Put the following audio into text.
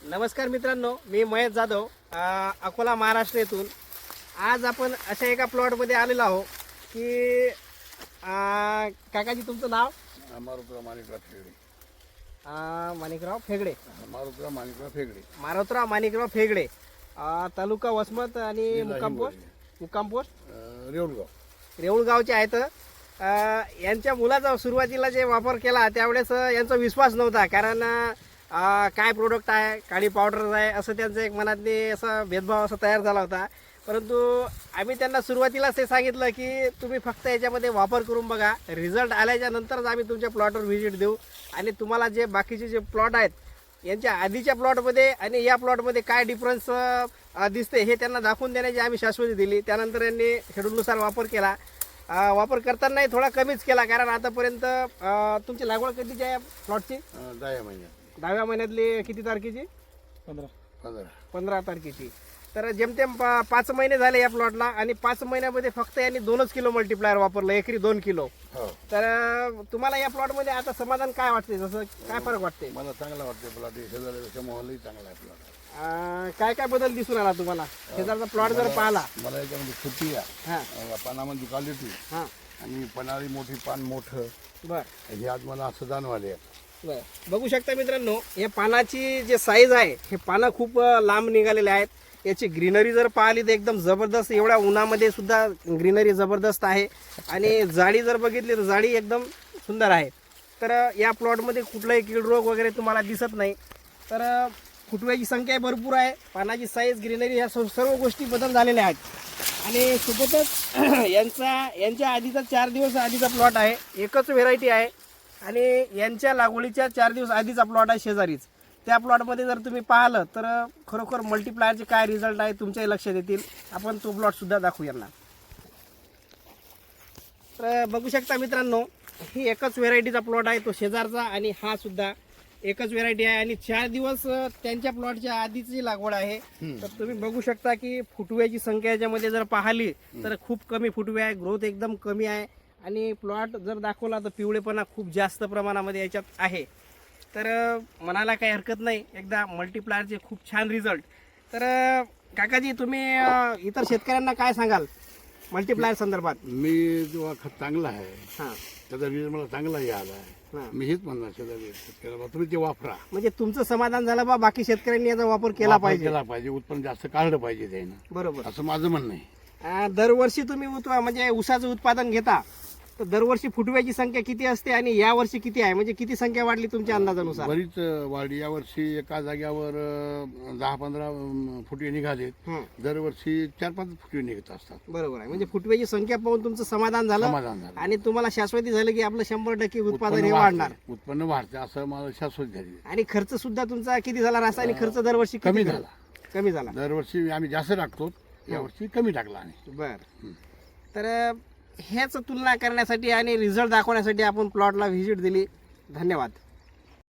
नमस्कार मित्रांनो, मी महेश जाधव अकोला महाराष्ट्र येथून आज आपण अशा एका प्लॉटमध्ये आलेलो आहोत की काकाजी तुमचं नाव? मारुतराव माणिकराव फेगडे. माणिकराव फेगडे. मारुतराव माणिकराव फेगडे. मारुतराव माणिकराव फेगडे. तालुका वसमत आणि मुक्काम पोस्ट रेऊळगावचे आहेत. यांच्या मुलाचा सुरुवातीला जे वापर केला त्यावेळेस यांचा विश्वास नव्हता, कारण काय प्रोडक्ट आहे, काळी पावडर आहे असं त्यांचं एक मनातली असा भेदभाव असा तयार झाला होता. परंतु आम्ही त्यांना सुरुवातीलाच हे सांगितलं की तुम्ही फक्त याच्यामध्ये वापर करून बघा, रिझल्ट आल्याच्या नंतरच आम्ही तुमच्या प्लॉटवर व्हिजिट देऊ आणि तुम्हाला जे बाकीचे जे प्लॉट आहेत यांच्या आधीच्या प्लॉटमध्ये आणि या प्लॉटमध्ये काय डिफरन्स दिसते हे त्यांना दाखवून देण्याची आम्ही शाश्वती दिली. त्यानंतर यांनी शेड्यूलनुसार वापर केला. वापर करतानाही थोडा कमीच केला, कारण आतापर्यंत तुमची लागवड कधीची आहे प्लॉटची? 10व्या महिन्यातली किती तारखेची? 15 तारखेची. तर जेमतेम 5 महिने झाले या प्लॉटला आणि 5 महिन्यामध्ये फक्त यांनी 2च किलो मल्टीप्लायर वापरलं, एकरी 2 किलो. तर तुम्हाला या प्लॉटमध्ये आता समाधान काय वाटते, जसं काय फरक वाटते? मला चांगला वाटते प्लॉट, शेजारच्या मोहल्लाही चांगला आहे प्लॉट. काय काय बदल दिसून आला तुम्हाला शेजारचा प्लॉट जर पाहिला? मला याच्यामध्ये फुटी आहे, पानामध्ये क्वालिटी आणि पणारी मोठी पान मोठं. बरं, हे आज मला असं जाणवाले. बरं, बघू शकता मित्रांनो, या पानाची जे साईज आहे, हे पानं खूप लांब निघालेले आहेत. याची ग्रीनरी जर पाहिली तर एकदम जबरदस्त, एवढ्या उन्हामध्ये सुद्धा ग्रीनरी जबरदस्त आहे. आणि जाडी जर बघितली तर जाडी एकदम सुंदर आहे. तर या प्लॉटमध्ये कुठलाही कीड रोग वगैरे तुम्हाला दिसत नाही. तर फुटव्याची संख्या भरपूर आहे, पानाची साईज, ग्रीनरी ह्या सर्व गोष्टी बदल झालेल्या आहेत. आणि सोबतच यांच्या आधीचा 4 दिवस आधीचा प्लॉट आहे, एकच व्हेरायटी आहे आणि यांच्या लागवडीच्या 4 दिवस आधीचा प्लॉट आहे शेजारीच. त्या प्लॉटमध्ये जर तुम्ही पाहिलं तर खरोखर मल्टीप्लायरचे काय रिझल्ट आहे तुमच्याही लक्षात येतील. आपण तो प्लॉटसुद्धा दाखवू यांना. तर बघू शकता मित्रांनो, ही एकच व्हेरायटीचा प्लॉट आहे तो शेजारचा आणि हा सुद्धा एकच व्हेरायटी आहे आणि 4 दिवस त्यांच्या प्लॉटच्या आधीची लागवड आहे. तर तुम्ही बघू शकता की फुटव्याची संख्या याच्यामध्ये जर पाहिली तर खूप कमी फुटवे आहे, ग्रोथ एकदम कमी आहे आणि प्लॉट जर दाखवला तर पिवळेपणा खूप जास्त प्रमाणामध्ये याच्यात आहे. तर म्हणायला काही हरकत नाही, एकदा मल्टीप्लायरचे खूप छान रिझल्ट. तर काकाजी तुम्ही इतर शेतकऱ्यांना काय सांगाल मल्टीप्लायर संदर्भात? मी जो खत चांगला आहे त्याचा रिझल्ट मला चांगला आला आहे. मी हेच म्हणणार शेतकऱ्याला, तुम्ही ते वापरा. म्हणजे तुमचं समाधान झालं बा, बाकी शेतकऱ्यांनी याचा वापर केला पाहिजे, उत्पन्न जास्त काढलं पाहिजे त्यानं. बरोबर, असं माझं म्हणणं आहे. दरवर्षी तुम्ही म्हणजे ऊसाचं उत्पादन घेता तर दरवर्षी फुटव्याची संख्या किती असते आणि या वर्षी किती आहे, म्हणजे किती संख्या वाढली तुमच्या अंदाजानुसार? बरीच वाढली. यावर्षी एका जाग्यावर 10-15 फुटवे निघाले. दरवर्षी 4-5 फुटवे निघत असतात. बरोबर आहे, म्हणजे फुटव्याची संख्या पाहून तुमचं समाधान झालं आणि तुम्हाला शाश्वती झालं की आपलं 100% उत्पादन हे वाढणार, उत्पन्न वाढते असं मला शाश्वती झाली. आणि खर्च सुद्धा तुमचा किती झाला? रासायनिक खर्च दरवर्षी कमी झाला. दरवर्षी आम्ही जास्त टाकतो, यावर्षी कमी टाकला. आणि बरं, तर ह्याच तुलना करण्यासाठी आणि रिझल्ट दाखवण्यासाठी आपण प्लॉटला व्हिजिट दिली. धन्यवाद.